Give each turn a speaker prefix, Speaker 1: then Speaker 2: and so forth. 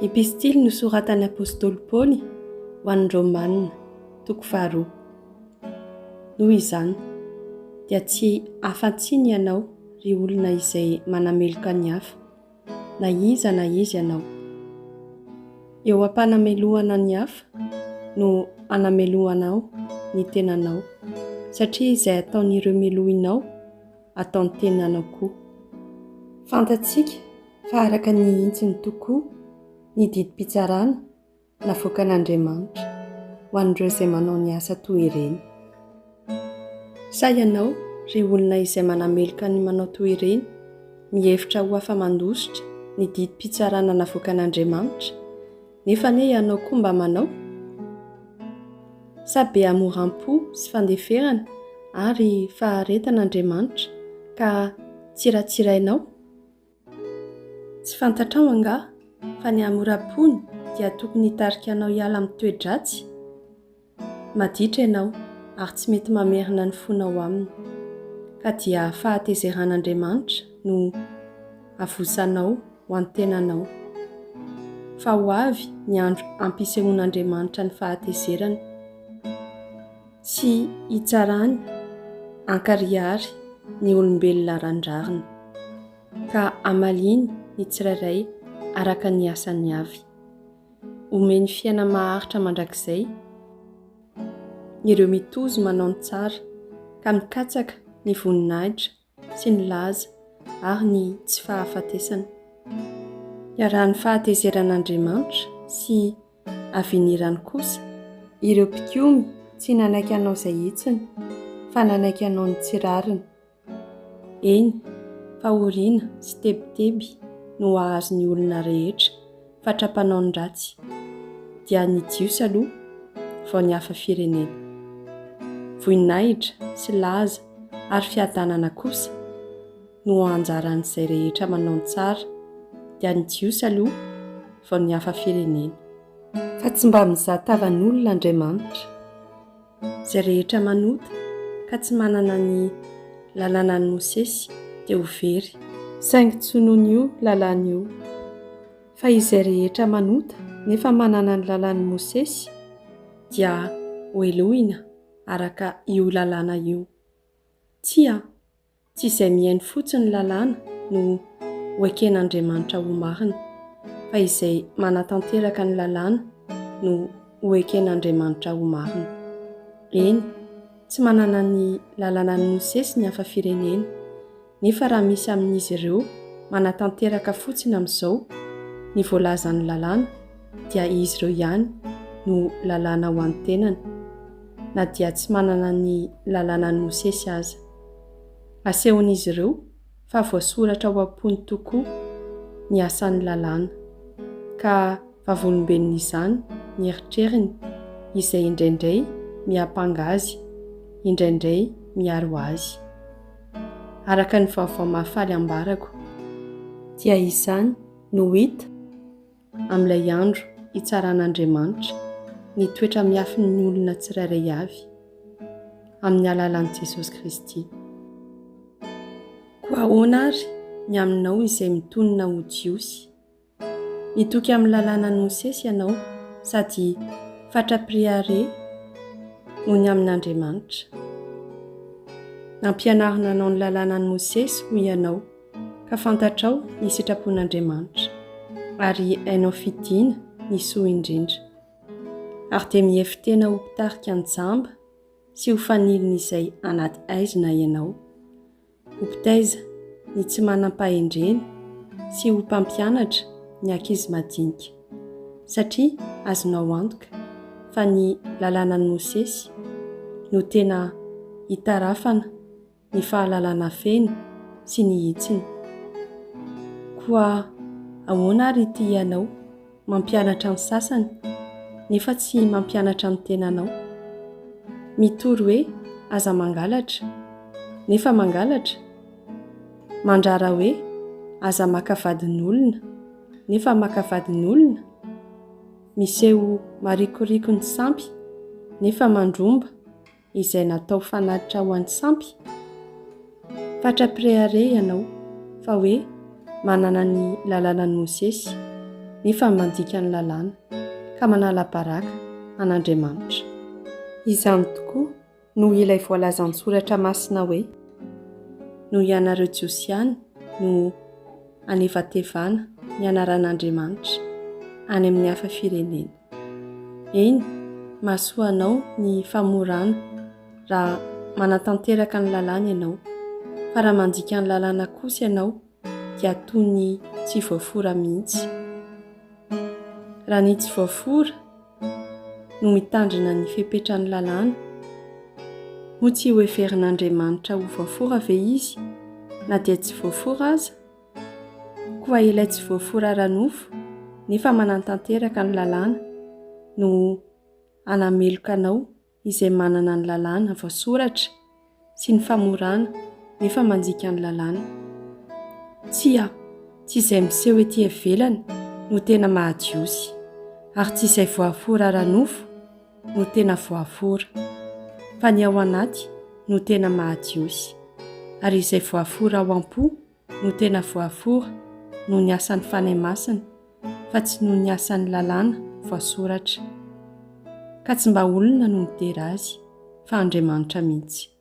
Speaker 1: Epistily nosoratan'ny apôstôly Paoly ho an'ny Romanina, toko 2. Noho izany dia tsy afa-tsiny ianao ry olona izay manameloka ny hafa, na iza ianao. Eo am-panamelohana ny hafa no anamelohanao ny tenanao, satria izay ataon'ireo melohinao ataony tenanao koa. Fantatsika fa araka ny hintsiny tokoa ny didim-pitsarana navoakan'Andriamanitra ho an'ireo izay manao ny asa toy ireny. Sa ianao ry olona izay manameloka ny manao toy ireny, mihevitra ho afa-mandositra ny didim-pitsarana navoakan'Andriamanitra, nefa ne ianao koa mba manao? Sa be hamoram-po sy fandeferana ary faharetan'Andriamanitra ka tsiratsirainao? Tsy fantatrao anga fa ny hamoram-pony dia tokony hitarikanao hiala amin'ny toe-dratsy? Maditra ianao ary tsy mety mamerina ny fonao aminy, ka dia fahatezeran'Andriamanitra no avosanao ho an'ny tenanao. Fa ho avy ny andro ampisehoan'Andriamanitra ny fahatezerana, sy hitsarany hankariary ny olombelona randrarina, ka hamaliny ny tsirairay araka ny asany avy. Omeny fiaina maharitra mandrakizay ireo mitozo manao ny tsara, ka mikatsaka ny voninahitra sy ny laza ary ny tsy fahafatesana. Iarahan'ny fahatezeran'Andriamanitra sy avenirany kosa ireo mpikomy tsy nanaiky anao izay hitsiny, fa nanaiky anao ny tsirariny. Eny, fahoriana sy tebiteby no ahazo ny olona rehetra fatrapanao ny ratsy, dia ny jiosy aloha vao ny hafa firenena. Voninahitra sy laza ary fiadanana kosa no anjaran'izay rehetra manao ny tsara, dia ny jiosy aloha vao ny hafa firenena. Fa tsy mba mizahatavan'olona Andriamanitra. Izay rehetra manota ka tsy manana ny lalànan'i Mosesy dia ho very, saingy tsy nohon' io lalàna io. Fa izay rehetra manota nefa manana ny lalàn'i Mosesy dia ho elohina araka io lalàna io. Tsy izay mihaino fotsiny lalàna no ho eken'Andriamanitra ho marina, fa izay manatanteraka ny lalàna no ho eken'Andriamanitra ho marina. Eny, tsy manana ny lalànan'i Mosesy ny hafa firenena, nefa raha misy amin'izy ireo manatanteraka fotsiny amin'izao ny voalazan'ny lalàna, dia izy ireo ihany no lalàna ho an'ny tenany, na dia tsy manana ny lalànan'i Mosesy aza. Asehon'izy ireo fa voasoratra ho am-pony tokoa ny asan'ny lalàna, ka vavolombelon'izany ny eritreriny izay indraindray miampanga azy, indraindray miaro azy. Araka ny vaovao mahafaly ambarako, dia izany no hita amin'ilay andro hitsaran'Andriamanitra ny toetra miafin'ny olona tsirairay avy amin'ny alalan'i Jesosy Kristy. Koa ahoana ary ny aminao izay mitonona ho jiosy? Mitoky amin'ny lalànan'i Mosesy ianao sady fatra-piriare noho ny amin'Andriamanitra. Nampianarina anao ny lalànan'i Mosesy ho ianao, ka fantatrao ny sitrapon'Andriamanitra ary hainao fidiana ny soa indrindra. Ary dia mihefitena ho mpitarika ny jamba sy ho fanilina izay anaty aizina ianao. Ho mpitaiza ny tsy manam-pahendrena sy ho mpampianatra ny ankizy madinika, satria azonao antoka fa ny lalànan'i Mosesy no tena hitarafana ny fahalalana feno sy ny hitsiny. Koa ahoana ary ity ianao mampianatra ny sasany nefa tsy mampianatra ny tenanao? Mitory hoe aza mangalatra nefa mangalatra, mandrara hoe aza makavadin'olona nefa makavadin'olona, miseho marikoriko ny sampy nefa mandromba izay natao fanatitra ho an'ny sampy. Fatra-piriare ianao fa hoe manana ny lalànan'i Mosesy, nefa mandika ny lalàna ka manala-baraka an'Andriamanitra. Izany tokoa no ilay voalazan'ny soratra masina hoe: noho ianareo Josiany no anevatevana ny anaran'Andriamanitra any amin'ny hafa firenena. Eny, mahasoa anao ny famorana raha manatanteraka ny lalàna ianao, fa raha mandika ny lalàna kosa ianao dia toy ny tsy voafora mihitsy. Raha ny tsy voafora no mitandrina ny fepetrany lalàna, mo tsy ho heverin'Andriamanitra ho voafora ve izy na dia tsy voafora aza? Koa ilay tsy voafora ara-nofo nefa manatanteraka ny lalàna no anameloka anao izay manana ny lalàna voasoratra sy ny famorana nefa mandika ny lalàna. Tsia, tsy izay miseho ety ivelany no tena mahadiosy, ary tsy izay voafora ara-nofo no tena voafora, fa ny ao anaty no tena mahadiosy, ary izay voafora ao am-po no tena voafora no ny asan'ny fanahy masina, fa tsy no ny asan'ny lalàna voasoratra. Ka tsy mba olona no mitera azy, fa Andriamanitra mihitsy.